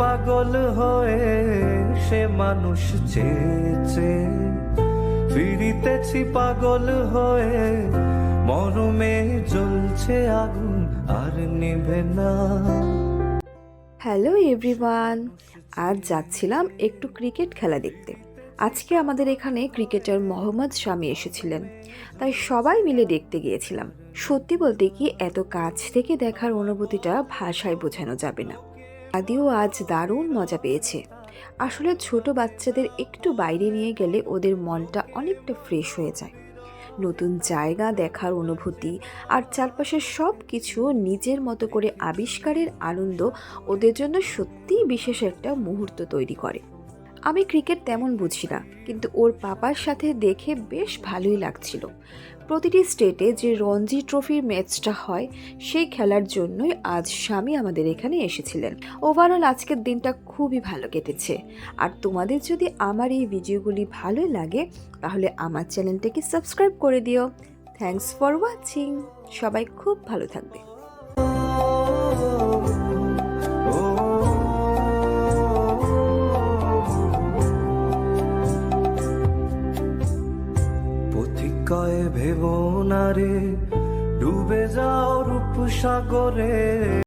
পাগল হয়ে সে মানুষ চেয়েছে, ফিরিতেছি পাগল হয়ে, মরমে জ্বলছে আগুন আর নিভে না। হ্যালো এভরিওয়ান, আজ যাচ্ছিলাম একটু ক্রিকেট খেলা দেখতে। আজকে আমাদের এখানে ক্রিকেটার মোহাম্মদ শামি এসেছিলেন, তাই সবাই মিলে দেখতে গিয়েছিলাম। সত্যি বলতে কি, এত কাছ থেকে দেখার অনুভূতিটা ভাষায় বোঝানো যাবে না। আদিও আজ দারুণ মজা পেয়েছে। আসলে ছোট বাচ্চাদের একটু বাইরে নিয়ে গেলে ওদের মনটা অনেকটা ফ্রেশ হয়ে যায়। নতুন জায়গা দেখার অনুভূতি আর চারপাশের সব কিছু নিজের মতো করে আবিষ্কারের আনন্দ ওদের জন্য সত্যিই বিশেষ একটা মুহূর্ত তৈরি করে। আমি ক্রিকেট তেমন বুঝি না, কিন্তু ওর পাপার সাথে দেখে বেশ ভালোই লাগছিল। প্রতিটি স্টেটে যে রঞ্জি ট্রফির ম্যাচটা হয়, সেই খেলার জন্যই আজ স্বামী আমাদের এখানে এসেছিলেন। ওভারঅল আজকের দিনটা খুবই ভালো কেটেছে। আর তোমাদের যদি আমার এই ভিডিওগুলি ভালো লাগে, তাহলে আমার চ্যানেলটাকে সাবস্ক্রাইব করে দিও। Thanks for watching. সবাই খুব ভালো থাকবে। পথিকয়ে ভেবো না রে, ডুবে যাও রূপ সাগরে।